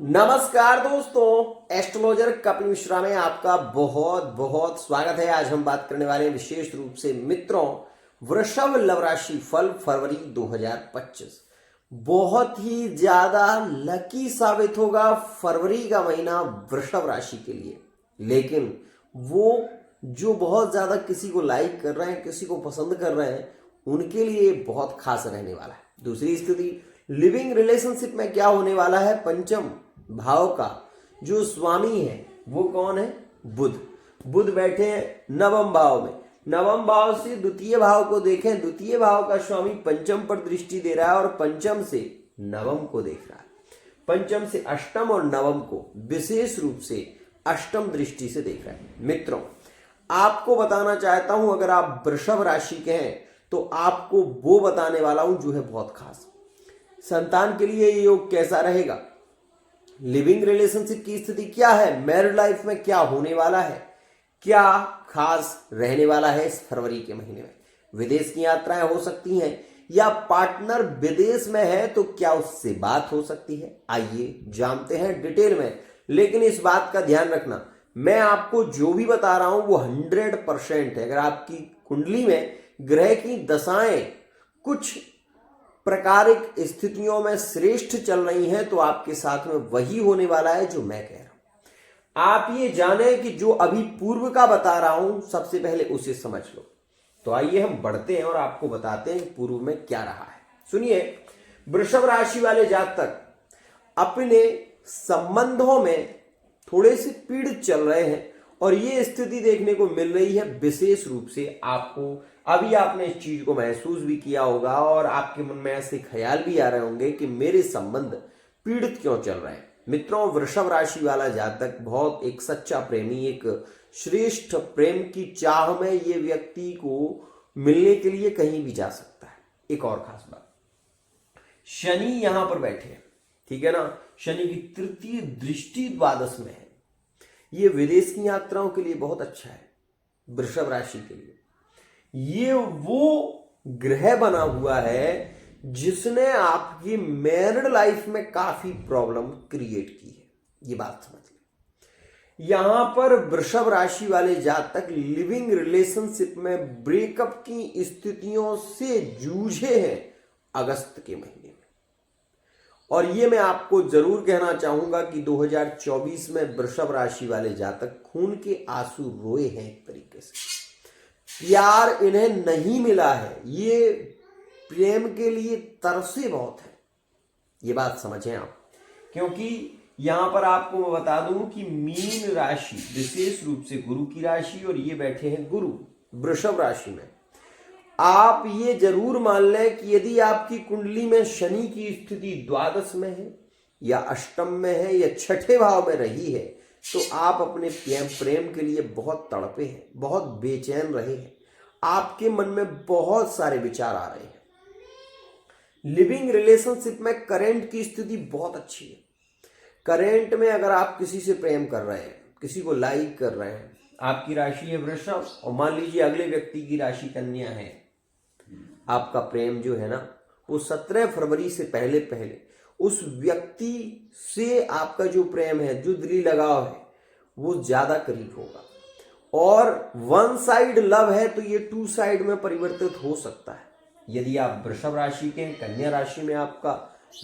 नमस्कार दोस्तों, एस्ट्रोलॉजर कपिल मिश्रा में आपका बहुत बहुत स्वागत है। आज हम बात करने वाले हैं विशेष रूप से मित्रों वृषभ लव राशि फल फरवरी 2025 बहुत ही ज्यादा लकी साबित होगा फरवरी का महीना वृषभ राशि के लिए। लेकिन वो जो बहुत ज्यादा किसी को लाइक कर रहे हैं, किसी को पसंद कर रहे हैं, उनके लिए बहुत खास रहने वाला है। दूसरी स्थिति, लिविंग रिलेशनशिप में क्या होने वाला है। पंचम भाव का जो स्वामी है वो कौन है? बुध। बुध बैठे हैं नवम भाव में। नवम भाव से द्वितीय भाव को देखें, द्वितीय भाव का स्वामी पंचम पर दृष्टि दे रहा है और पंचम से नवम को देख रहा है। पंचम से अष्टम और नवम को विशेष रूप से अष्टम दृष्टि से देख रहा है। मित्रों, आपको बताना चाहता हूं, अगर आप वृषभ राशि के हैं तो आपको वो बताने वाला हूं जो है बहुत खास। संतान के लिए ये योग कैसा रहेगा, लिविंग रिलेशनशिप की स्थिति क्या है, मैरिड लाइफ में क्या होने वाला है, क्या खास रहने वाला है इस फरवरी के महीने में। विदेश की यात्राएं हो सकती हैं या पार्टनर विदेश में है तो क्या उससे बात हो सकती है। आइए जानते हैं डिटेल में। लेकिन इस बात का ध्यान रखना, मैं आपको जो भी बता रहा हूं वो 100% है। अगर आपकी कुंडली में ग्रह की दशाएं कुछ प्रकारिक स्थितियों में श्रेष्ठ चल रही हैं तो आपके साथ में वही होने वाला है जो मैं कह रहा हूं। आप ये जाने कि जो अभी पूर्व का बता रहा हूं सबसे पहले उसे समझ लो। तो आइए हम बढ़ते हैं और आपको बताते हैं पूर्व में क्या रहा है। सुनिए, वृषभ राशि वाले जातक अपने संबंधों में थोड़े से पीड़ित चल रहे हैं और ये स्थिति देखने को मिल रही है विशेष रूप से आपको। अभी आपने इस चीज को महसूस भी किया होगा और आपके मन में ऐसे ख्याल भी आ रहे होंगे कि मेरे संबंध पीड़ित क्यों चल रहे हैं। मित्रों, वृषभ राशि वाला जातक बहुत एक सच्चा प्रेमी, एक श्रेष्ठ प्रेम की चाह में ये व्यक्ति को मिलने के लिए कहीं भी जा सकता है। एक और खास बात, शनि यहां पर बैठे हैं, ठीक है ना। शनि की तृतीय दृष्टि द्वादश में है। ये विदेश की यात्राओं के लिए बहुत अच्छा है वृषभ राशि के लिए। ये वो ग्रह बना हुआ है जिसने आपकी मैरिड लाइफ में काफी प्रॉब्लम क्रिएट की है। ये बात समझ लें। यहां पर वृषभ राशि वाले जातक लिविंग रिलेशनशिप में ब्रेकअप की स्थितियों से जूझे हैं अगस्त के महीने में। और ये मैं आपको जरूर कहना चाहूंगा कि 2024 में वृषभ राशि वाले जातक खून के आंसू रोए हैं। एक तरीके से प्यार इन्हें नहीं मिला है, ये प्रेम के लिए तरसे बहुत है। ये बात समझें आप, क्योंकि यहां पर आपको मैं बता दूं कि मीन राशि विशेष रूप से गुरु की राशि और ये बैठे हैं गुरु वृषभ राशि में। आप ये जरूर मान लें कि यदि आपकी कुंडली में शनि की स्थिति द्वादश में है या अष्टम में है या छठे भाव में रही है तो आप अपने प्रेम के लिए बहुत तड़पे हैं, बहुत बेचैन रहे हैं। आपके मन में बहुत सारे विचार आ रहे हैं। लिविंग रिलेशनशिप में करेंट की स्थिति बहुत अच्छी है। करेंट में अगर आप किसी से प्रेम कर रहे हैं, किसी को लाइक कर रहे हैं, आपकी राशि है वृषभ और मान लीजिए अगले व्यक्ति की राशि कन्या है, आपका प्रेम जो है ना वो 17 फरवरी से पहले पहले उस व्यक्ति से आपका जो प्रेम है, जो दिली लगाव है, वो ज्यादा करीब होगा। और वन साइड लव है तो ये टू साइड में परिवर्तित हो सकता है। यदि आप वृषभ राशि के हैं, कन्या राशि में आपका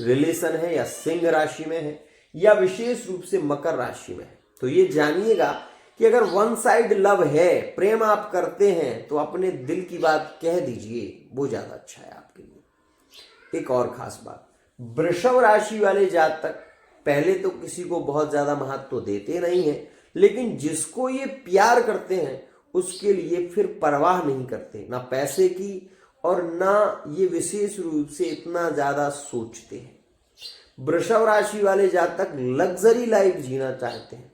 रिलेशन है या सिंह राशि में है या विशेष रूप से मकर राशि में है, तो ये जानिएगा कि अगर वन साइड लव है, प्रेम आप करते हैं, तो अपने दिल की बात कह दीजिए, वो ज्यादा अच्छा है आपके लिए। एक और खास बात, वृषभ राशि वाले जातक पहले तो किसी को बहुत ज्यादा महत्व देते नहीं है, लेकिन जिसको ये प्यार करते हैं उसके लिए फिर परवाह नहीं करते, ना पैसे की और ना ये विशेष रूप से इतना ज्यादा सोचते हैं। वृषभ राशि वाले जातक लग्जरी लाइफ जीना चाहते हैं।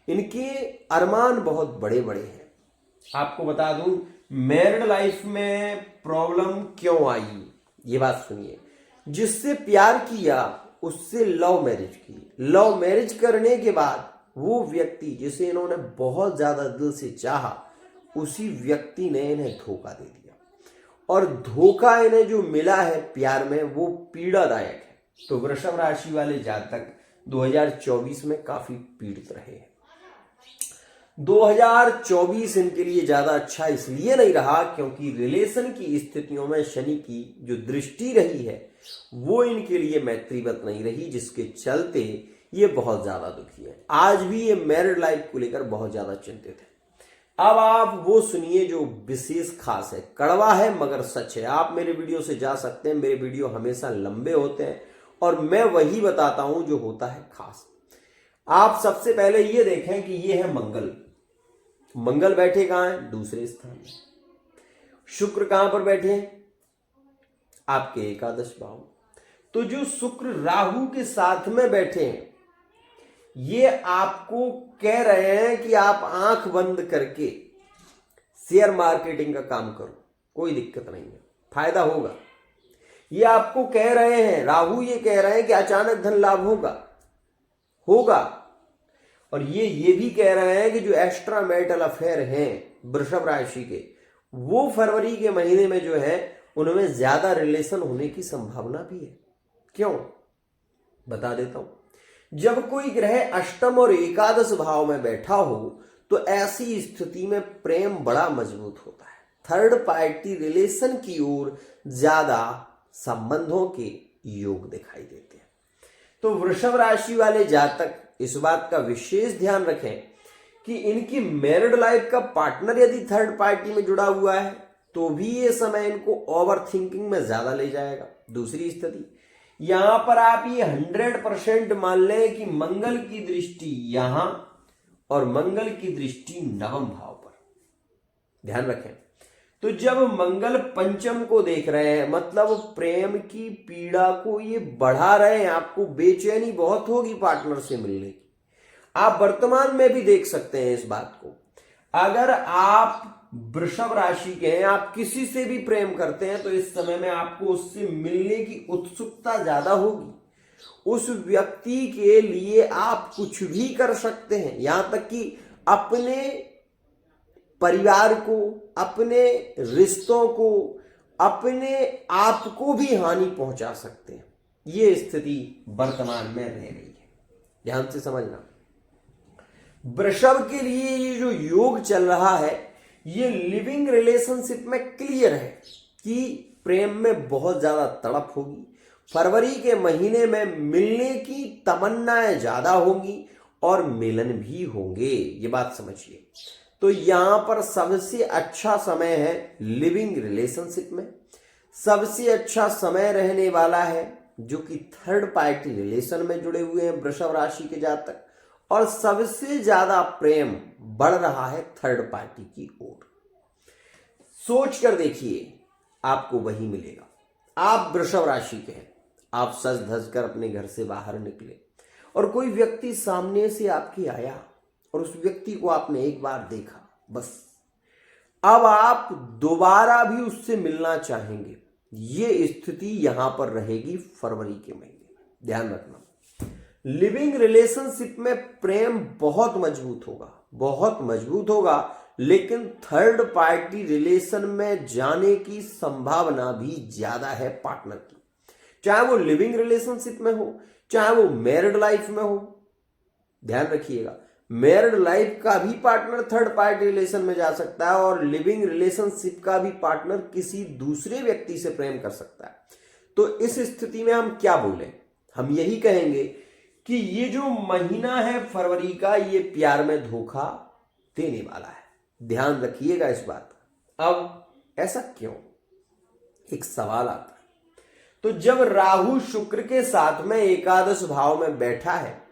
इनके अरमान बहुत बड़े बड़े हैं। आपको बता दूं, मैरिड लाइफ में प्रॉब्लम क्यों आई, ये बात सुनिए। जिससे प्यार किया उससे लव मैरिज की। लव मैरिज करने के बाद वो व्यक्ति जिसे इन्होंने बहुत ज्यादा दिल से चाहा, उसी व्यक्ति ने इन्हें धोखा दे दिया और धोखा इन्हें जो मिला है प्यार में वो पीड़ादायक है। तो वृषभ राशि वाले जातक 2024 में काफी पीड़ित रहे हैं। 2024 इनके लिए ज्यादा अच्छा इसलिए नहीं रहा क्योंकि रिलेशन की स्थितियों में शनि की जो दृष्टि रही है वो इनके लिए मैत्रीवत नहीं रही, जिसके चलते ये बहुत ज्यादा दुखी है। आज भी ये मैरिड लाइफ को लेकर बहुत ज्यादा चिंतित है। अब आप वो सुनिए जो विशेष खास है, कड़वा है मगर सच है। आप मेरे वीडियो से जा सकते हैं, मेरे वीडियो हमेशा लंबे होते हैं और मैं वही बताता हूं जो होता है खास। आप सबसे पहले ये देखें कि ये है मंगल। मंगल बैठे कहां है? दूसरे स्थान में। शुक्र कहां पर बैठे हैं? आपके एकादश भाव। तो जो शुक्र राहु के साथ में बैठे हैं ये आपको कह रहे हैं कि आप आंख बंद करके शेयर मार्केटिंग का काम करो, कोई दिक्कत नहीं है, फायदा होगा। ये आपको कह रहे हैं, राहु ये कह रहे हैं कि अचानक धन लाभ होगा। और ये भी कह रहे हैं कि जो एक्स्ट्रा मैरिटल अफेयर हैं वृषभ राशि के, वो फरवरी के महीने में जो है उनमें ज्यादा रिलेशन होने की संभावना भी है। क्यों? बता देता हूं। जब कोई ग्रह अष्टम और एकादश भाव में बैठा हो तो ऐसी स्थिति में प्रेम बड़ा मजबूत होता है। थर्ड पार्टी रिलेशन की ओर ज्यादा संबंधों के योग दिखाई देते हैं। तो वृषभ राशि वाले जातक इस बात का विशेष ध्यान रखें कि इनकी मैरिड लाइफ का पार्टनर यदि थर्ड पार्टी में जुड़ा हुआ है तो भी ये समय इनको ओवर थिंकिंग में ज्यादा ले जाएगा। दूसरी स्थिति, यहां पर आप ये 100% मान लें कि मंगल की दृष्टि यहां और मंगल की दृष्टि नवम भाव पर। ध्यान रखें, तो जब मंगल पंचम को देख रहे हैं मतलब प्रेम की पीड़ा को ये बढ़ा रहे हैं। आपको बेचैनी बहुत होगी पार्टनर से मिलने की। आप वर्तमान में भी देख सकते हैं इस बात को। अगर आप वृषभ राशि के हैं, आप किसी से भी प्रेम करते हैं तो इस समय में आपको उससे मिलने की उत्सुकता ज्यादा होगी। उस व्यक्ति के लिए आप कुछ भी कर सकते हैं, यहां तक कि अपने परिवार को, अपने रिश्तों को, अपने आप को भी हानि पहुंचा सकते हैं। ये स्थिति वर्तमान में रह रही है, ध्यान से समझना। वृषभ के लिए ये जो योग चल रहा है ये लिविंग रिलेशनशिप में क्लियर है कि प्रेम में बहुत ज्यादा तड़प होगी। फरवरी के महीने में मिलने की तमन्नाएं ज्यादा होंगी और मिलन भी होंगे, ये बात समझिए। तो यहां पर सबसे अच्छा समय है लिविंग रिलेशनशिप में। सबसे अच्छा समय रहने वाला है जो कि थर्ड पार्टी रिलेशन में जुड़े हुए हैं वृषभ राशि के जातक। और सबसे ज्यादा प्रेम बढ़ रहा है थर्ड पार्टी की ओर। सोच कर देखिए, आपको वही मिलेगा। आप वृषभ राशि के हैं, आप सज धज कर अपने घर से बाहर निकले और कोई व्यक्ति सामने से आपके आया और उस व्यक्ति को आपने एक बार देखा, बस अब आप दोबारा भी उससे मिलना चाहेंगे। ये स्थिति यहां पर रहेगी फरवरी के महीने। ध्यान रखना, लिविंग रिलेशनशिप में प्रेम बहुत मजबूत होगा, लेकिन थर्ड पार्टी रिलेशन में जाने की संभावना भी ज्यादा है पार्टनर की। चाहे वो लिविंग रिलेशनशिप में हो, चाहे वो मैरिड लाइफ में हो। ध्यान रखिएगा, मैरिड लाइफ का भी पार्टनर थर्ड पार्टी रिलेशन में जा सकता है और लिविंग रिलेशनशिप का भी पार्टनर किसी दूसरे व्यक्ति से प्रेम कर सकता है। तो इस स्थिति में हम क्या बोलें? हम यही कहेंगे कि ये जो महीना है फरवरी का, ये प्यार में धोखा देने वाला है। ध्यान रखिएगा इस बात का। अब ऐसा क्यों? एक सवाल आता है। तो जब राहु शुक्र के साथ में एकादश भाव में बैठा है,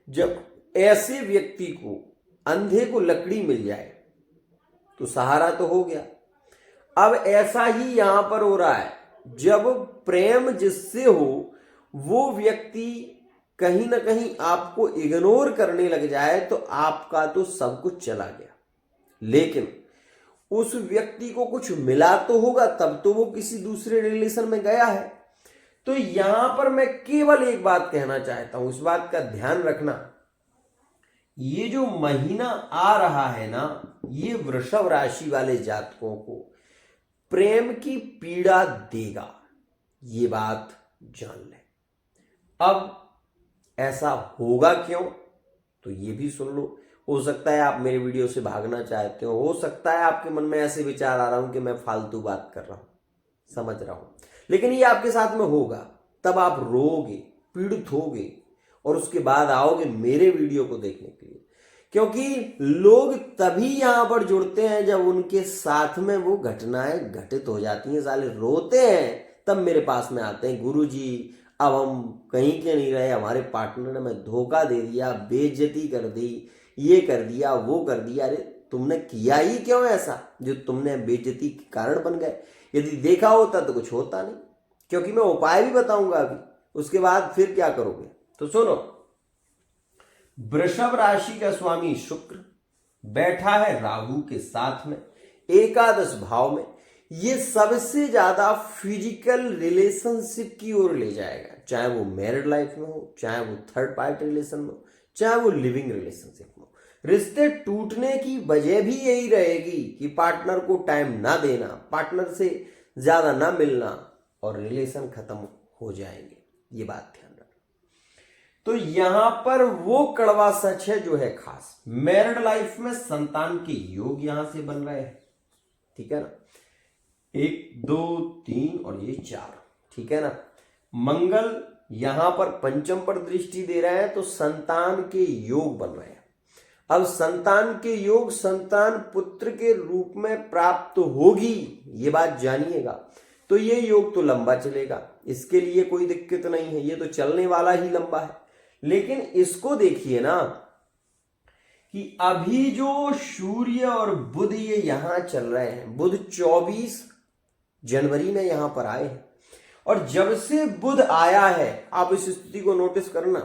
जब ऐसे व्यक्ति को, अंधे को लकड़ी मिल जाए तो सहारा तो हो गया। अब ऐसा ही यहां पर हो रहा है, जब प्रेम जिससे हो वो व्यक्ति कहीं ना कहीं आपको इग्नोर करने लग जाए तो आपका तो सब कुछ चला गया। लेकिन उस व्यक्ति को कुछ मिला तो होगा, तब तो वो किसी दूसरे रिलेशन में गया है। तो यहां पर मैं केवल एक बात कहना चाहता हूं, इस बात का ध्यान रखना, ये जो महीना आ रहा है ना, ये वृषभ राशि वाले जातकों को प्रेम की पीड़ा देगा, ये बात जान लें। अब ऐसा होगा क्यों, तो ये भी सुन लो। हो सकता है आप मेरे वीडियो से भागना चाहते हो सकता है आपके मन में ऐसे विचार आ रहा हूं कि मैं फालतू बात कर रहा हूं, समझ रहा हूं, लेकिन ये आपके साथ में होगा। तब आप रोओगे, पीड़ित होगे और उसके बाद आओगे मेरे वीडियो को देखने के लिए, क्योंकि लोग तभी यहां पर जुड़ते हैं जब उनके साथ में वो घटनाएं घटित हो जाती हैं, साले रोते हैं, तब मेरे पास में आते हैं, गुरुजी अब हम कहीं के नहीं रहे, हमारे पार्टनर ने हमें धोखा दे दिया, बेइज्जती कर दी, ये कर दिया, वो कर दिया। अरे तुमने किया ही क्यों ऐसा जो तुमने बेइज्जती के कारण बन गए? यदि देखा होता तो कुछ होता नहीं, क्योंकि मैं उपाय भी बताऊंगा अभी, उसके बाद फिर क्या करोगे। तो सुनो, वृषभ राशि का स्वामी शुक्र बैठा है राहु के साथ में एकादश भाव में। ये सबसे ज्यादा फिजिकल रिलेशनशिप की ओर ले जाएगा, चाहे वो मैरिड लाइफ में हो, चाहे वो थर्ड पार्टी रिलेशन में हो, चाहे वो लिविंग रिलेशनशिप में हो। रिश्ते टूटने की वजह भी यही रहेगी कि पार्टनर को टाइम ना देना, पार्टनर से ज्यादा ना मिलना, और रिलेशन खत्म हो जाएंगे। ये बात ध्यान रखना। तो यहां पर वो कड़वा सच है जो है खास। मैरिड लाइफ में संतान के योग यहां से बन रहे हैं, ठीक है ना, 1 2 3 और ये 4, ठीक है ना। मंगल यहां पर पंचम पर दृष्टि दे रहा है, तो संतान के योग बन रहे हैं। अब संतान के योग संतान पुत्र के रूप में प्राप्त होगी, ये बात जानिएगा। तो ये योग तो लंबा चलेगा, इसके लिए कोई दिक्कत नहीं है, ये तो चलने वाला ही लंबा है। लेकिन इसको देखिए ना कि अभी जो सूर्य और बुध ये यहां चल रहे हैं, बुध 24 जनवरी में यहां पर आए हैं, और जब से बुध आया है, आप इस स्थिति को नोटिस करना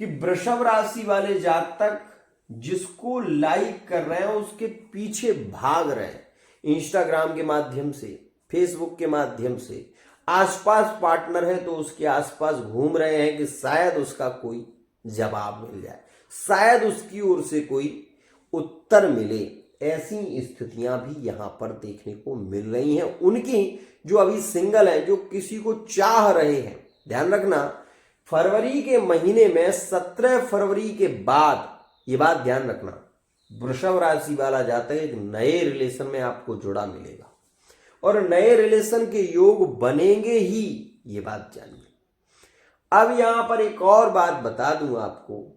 कि वृषभ राशि वाले जातक जिसको लाइक कर रहे हैं उसके पीछे भाग रहे हैं, इंस्टाग्राम के माध्यम से, फेसबुक के माध्यम से। आसपास पार्टनर है तो उसके आसपास घूम रहे हैं कि शायद उसका कोई जवाब मिल जाए, शायद उसकी ओर से कोई उत्तर मिले। ऐसी स्थितियां भी यहां पर देखने को मिल रही हैं उनकी जो अभी सिंगल हैं, जो किसी को चाह रहे हैं। ध्यान रखना, फरवरी के महीने में 17 फरवरी के बाद, ये बात ध्यान रखना, वृषभ राशि वाला जातक एक नए रिलेशन में आपको जुड़ा मिलेगा, और नए रिलेशन के योग बनेंगे ही, ये बात जानिए। अब यहां पर एक और बात बता दूं आपको,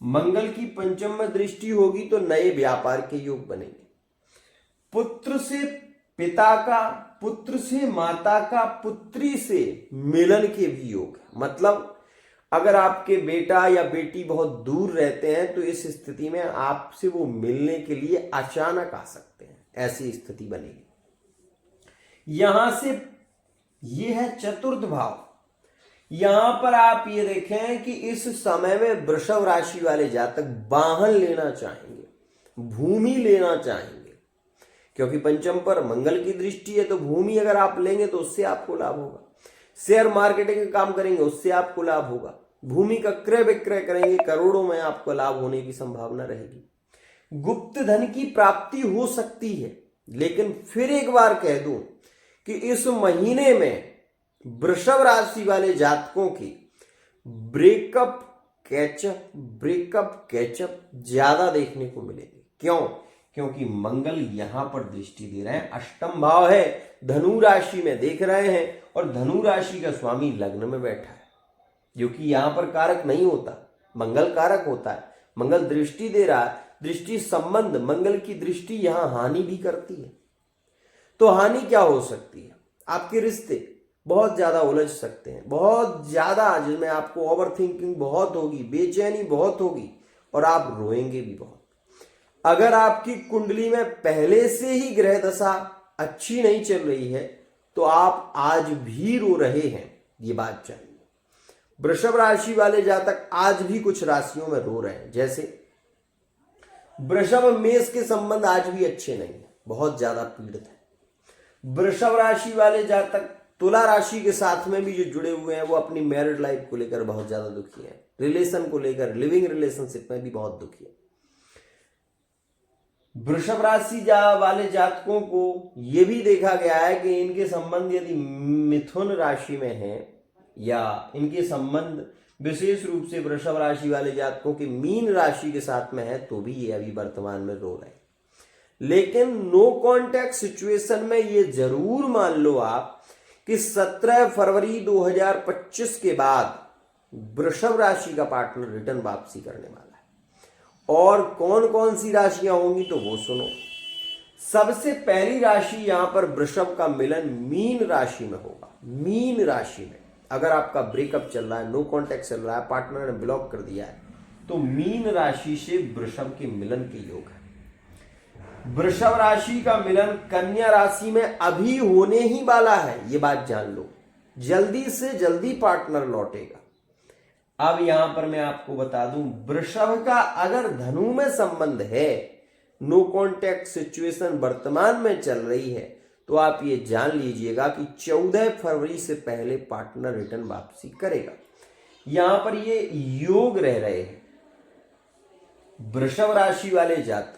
मंगल की पंचम में दृष्टि होगी तो नए व्यापार के योग बनेंगे। पुत्र से पिता का, पुत्र से माता का, पुत्री से मिलन के भी योग है। मतलब अगर आपके बेटा या बेटी बहुत दूर रहते हैं तो इस स्थिति में आपसे वो मिलने के लिए अचानक आ सकते हैं, ऐसी स्थिति बनेगी। यहां से ये है चतुर्थ भाव। यहां पर आप ये देखें कि इस समय में वृषभ राशि वाले जातक वाहन लेना चाहेंगे, भूमि लेना चाहेंगे, क्योंकि पंचम पर मंगल की दृष्टि है, तो भूमि अगर आप लेंगे तो उससे आपको लाभ होगा। शेयर मार्केटिंग का काम करेंगे, उससे आपको लाभ होगा। भूमि का क्रय विक्रय करेंगे, करोड़ों में आपको लाभ होने की संभावना रहेगी। गुप्त धन की प्राप्ति हो सकती है। लेकिन फिर एक बार कह दूं कि इस महीने में वृषभ राशि वाले जातकों की ब्रेकअप कैचअप ज्यादा देखने को मिलेगी। क्यों? क्योंकि मंगल यहां पर दृष्टि दे रहे हैं, अष्टम भाव है, धनु राशि में देख रहे हैं, और धनु राशि का स्वामी लग्न में बैठा है, जो कि यहां पर कारक नहीं होता, मंगल कारक होता है। मंगल दृष्टि दे रहा है, दृष्टि संबंध, मंगल की दृष्टि यहां हानि भी करती है। तो हानि क्या हो सकती है? आपके रिश्ते बहुत ज्यादा उलझ सकते हैं, बहुत ज्यादा, जिसमें आपको ओवर थिंकिंग बहुत होगी, बेचैनी बहुत होगी, और आप रोएंगे भी बहुत। अगर आपकी कुंडली में पहले से ही ग्रह दशा अच्छी नहीं चल रही है तो आप आज भी रो रहे हैं, ये बात चाहिए। वृषभ राशि वाले जातक आज भी कुछ राशियों में रो रहे हैं, जैसे वृषभ मेष के संबंध आज भी अच्छे नहीं है, बहुत ज्यादा पीड़ित है। वृषभ राशि वाले जातक तुला राशि के साथ में भी जो जुड़े हुए हैं वो अपनी मैरिड लाइफ को लेकर बहुत ज्यादा दुखी है, रिलेशन को लेकर, लिविंग रिलेशनशिप में भी बहुत दुखी है। वृषभ राशि वाले जातकों को यह भी देखा गया है कि इनके संबंध यदि मिथुन राशि में है, या इनके संबंध विशेष रूप से वृषभ राशि वाले जातकों के मीन राशि के साथ में है तो भी ये अभी वर्तमान में रो रहे हैं। लेकिन नो कांटेक्ट सिचुएशन में ये जरूर मान लो आप कि 17 फरवरी 2025 के बाद वृषभ राशि का पार्टनर रिटर्न वापसी करने वाला है। और कौन कौन सी राशियां होंगी तो वो सुनो। सबसे पहली राशि यहां पर वृषभ का मिलन मीन राशि में होगा। मीन राशि में अगर आपका ब्रेकअप चल रहा है, नो कांटेक्ट चल रहा है, पार्टनर ने ब्लॉक कर दिया है, तो मीन राशि से वृषभ के मिलन के योग है। वृषभ राशि का मिलन कन्या राशि में अभी होने ही वाला है, ये बात जान लो। जल्दी से जल्दी पार्टनर लौटेगा। अब यहां पर मैं आपको बता दूं, वृषभ का अगर धनु में संबंध है, नो कांटेक्ट सिचुएशन वर्तमान में चल रही है, तो आप ये जान लीजिएगा कि 14 फरवरी से पहले पार्टनर रिटर्न वापसी करेगा। यहां पर ये योग रह रहे हैं। वृषभ राशि वाले जातक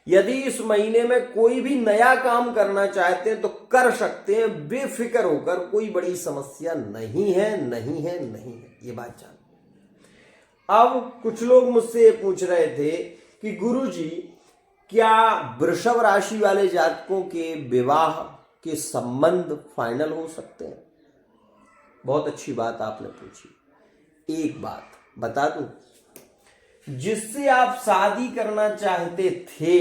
यदि इस महीने में कोई भी नया काम करना चाहते हैं तो कर सकते हैं, बेफिक्र होकर। कोई बड़ी समस्या नहीं है, नहीं है, नहीं है, ये बात जान। अब कुछ लोग मुझसे पूछ रहे थे कि गुरुजी, क्या वृषभ राशि वाले जातकों के विवाह के संबंध फाइनल हो सकते हैं? बहुत अच्छी बात आपने पूछी। एक बात बता दूं, जिससे आप शादी करना चाहते थे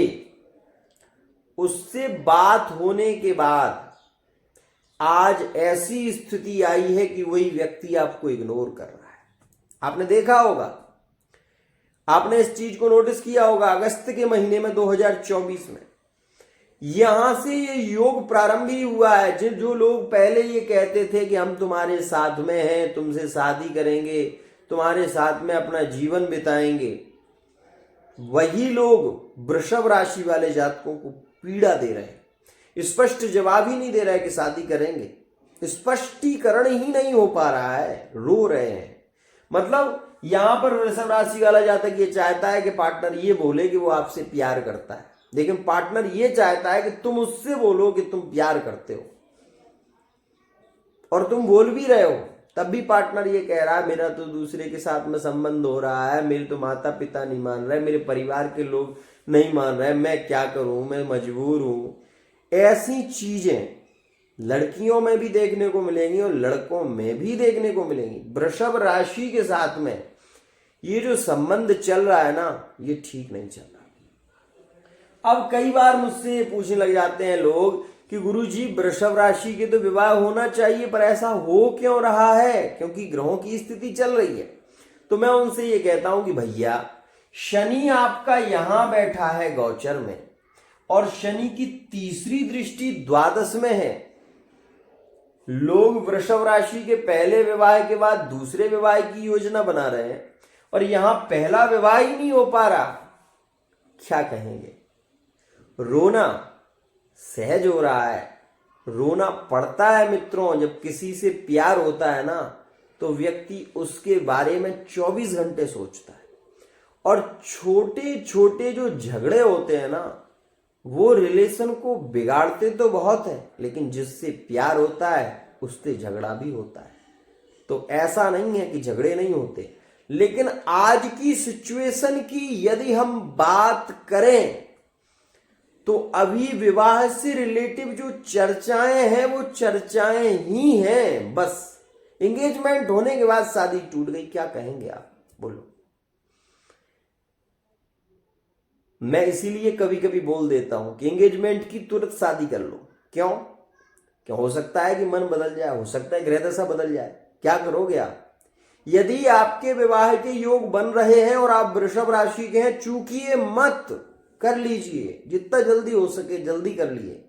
उससे बात होने के बाद आज ऐसी स्थिति आई है कि वही व्यक्ति आपको इग्नोर कर रहा है। आपने देखा होगा, आपने इस चीज को नोटिस किया होगा। अगस्त के महीने में 2024 में यहां से ये योग प्रारंभ ही हुआ है। जो लोग पहले ये कहते थे कि हम तुम्हारे साथ में हैं, तुमसे शादी करेंगे, तुम्हारे साथ में अपना जीवन बिताएंगे, वही लोग वृषभ राशि वाले जातकों को पीड़ा दे रहे हैं। स्पष्ट जवाब ही नहीं दे रहा है कि शादी करेंगे। स्पष्टीकरण ही नहीं हो पा रहा है, रो रहे हैं। मतलब यहां पर वृषभ राशि वाला जातक ये चाहता है कि पार्टनर ये बोले कि वो आपसे प्यार करता है, लेकिन पार्टनर ये चाहता है कि तुम उससे बोलो कि तुम प्यार करते हो, और तुम बोल भी रहे हो, तब भी पार्टनर ये कह रहा है मेरा तो दूसरे के साथ में संबंध हो रहा है, मेरे तो माता पिता नहीं मान रहे, मेरे परिवार के लोग नहीं मान रहे, मैं क्या करूं, मैं मजबूर हूं। ऐसी चीजें लड़कियों में भी देखने को मिलेंगी और लड़कों में भी देखने को मिलेंगी। वृषभ राशि के साथ में ये जो संबंध चल रहा है ना, ये ठीक नहीं चल रहा। अब कई बार मुझसे पूछने लग जाते हैं लोग कि गुरुजी, वृषभ राशि के तो विवाह होना चाहिए, पर ऐसा हो क्यों रहा है? क्योंकि ग्रहों की स्थिति चल रही है। तो मैं उनसे ये कहता हूं कि भैया, शनि आपका यहां बैठा है गोचर में, और शनि की तीसरी दृष्टि द्वादश में है। लोग वृषभ राशि के पहले विवाह के बाद दूसरे विवाह की योजना बना रहे हैं, और यहां पहला विवाह ही नहीं हो पा रहा। क्या कहेंगे? रोना सहज हो रहा है, रोना पड़ता है मित्रों। जब किसी से प्यार होता है ना, तो व्यक्ति उसके बारे में 24 घंटे सोचता है, और छोटे छोटे जो झगड़े होते हैं ना, वो रिलेशन को बिगाड़ते तो बहुत है, लेकिन जिससे प्यार होता है उससे झगड़ा भी होता है। तो ऐसा नहीं है कि झगड़े नहीं होते, लेकिन आज की सिचुएशन की यदि हम बात करें तो अभी विवाह से रिलेटिव जो चर्चाएं हैं वो चर्चाएं ही हैं। बस एंगेजमेंट होने के बाद शादी टूट गई। क्या कहेंगे आप? बोलो। मैं इसीलिए कभी कभी बोल देता हूं कि एंगेजमेंट की तुरंत शादी कर लो। क्यों? हो सकता है कि मन बदल जाए, हो सकता है ग्रह दशा बदल जाए। क्या करोगे आप? यदि आपके विवाह के योग बन रहे हैं और आप वृषभ राशि के हैं, चूकिए मत, कर लीजिए। जितना जल्दी हो सके जल्दी कर लिए,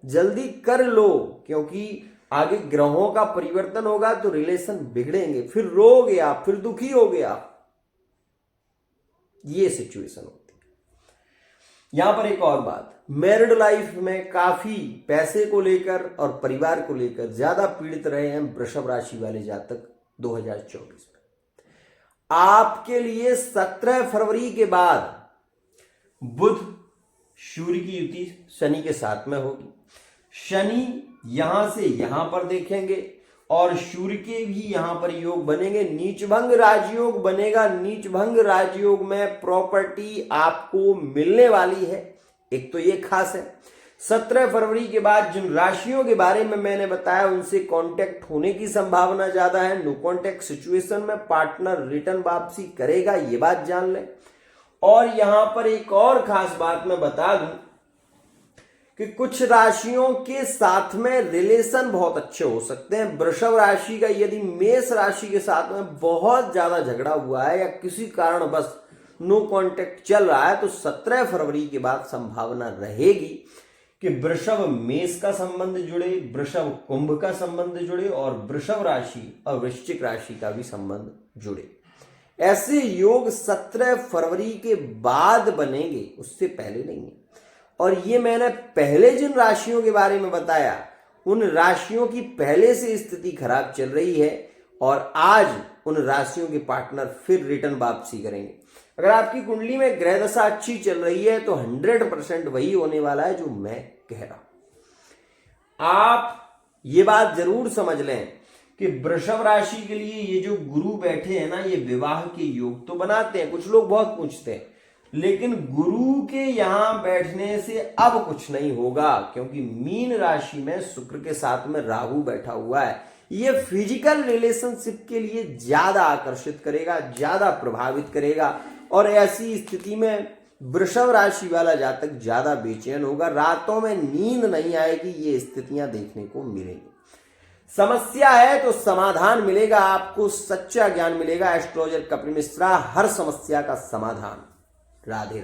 जल्दी कर लो, क्योंकि आगे ग्रहों का परिवर्तन होगा तो रिलेशन बिगड़ेंगे, फिर रोगे आप, फिर दुखी होगे आप। ये सिचुएशन होती है। यहां पर एक और बात, मैरिड लाइफ में काफी पैसे को लेकर और परिवार को लेकर ज्यादा पीड़ित रहे हैं वृषभ राशि वाले जातक 2024 में। आपके लिए 17 फरवरी के बाद बुध सूर्य की युति शनि के साथ में होगी। शनि यहां से यहां पर देखेंगे और सूर्य के भी यहां पर योग बनेंगे। नीचभंग राजयोग बनेगा। नीचभंग राजयोग में प्रॉपर्टी आपको मिलने वाली है, एक तो ये खास है। 17 फरवरी के बाद जिन राशियों के बारे में मैंने बताया उनसे कांटेक्ट होने की संभावना ज्यादा है। नो कांटेक्ट सिचुएशन में पार्टनर रिटर्न वापसी करेगा, ये बात जान लें। और यहां पर एक और खास बात मैं बता दूं कि कुछ राशियों के साथ में रिलेशन बहुत अच्छे हो सकते हैं। वृषभ राशि का यदि मेष राशि के साथ में बहुत ज्यादा झगड़ा हुआ है या किसी कारण बस नो कांटेक्ट चल रहा है, तो 17 फरवरी के बाद संभावना रहेगी कि वृषभ मेष का संबंध जुड़े, वृषभ कुंभ का संबंध जुड़े और वृषभ राशि और वृश्चिक राशि का भी संबंध जुड़े। ऐसे योग 17 फरवरी के बाद बनेंगे, उससे पहले नहीं है। और ये मैंने पहले जिन राशियों के बारे में बताया उन राशियों की पहले से स्थिति खराब चल रही है और आज उन राशियों के पार्टनर फिर रिटर्न वापसी करेंगे। अगर आपकी कुंडली में ग्रह दशा अच्छी चल रही है तो 100% वही होने वाला है जो मैं कह रहा हूं। आप ये बात जरूर समझ लें कि वृषभ राशि के लिए ये जो गुरु बैठे हैं ना, ये विवाह के योग तो बनाते हैं। कुछ लोग बहुत पूछते हैं, लेकिन गुरु के यहां बैठने से अब कुछ नहीं होगा, क्योंकि मीन राशि में शुक्र के साथ में राहु बैठा हुआ है। ये फिजिकल रिलेशनशिप के लिए ज्यादा आकर्षित करेगा, ज्यादा प्रभावित करेगा और ऐसी स्थिति में वृषभ राशि वाला जातक ज्यादा बेचैन होगा, रातों में नींद नहीं आएगी। ये स्थितियां देखने को मिलेंगी। समस्या है तो समाधान मिलेगा, आपको सच्चा ज्ञान मिलेगा। एस्ट्रोलॉजर कपिल मिश्रा, हर समस्या का समाधान। राधे।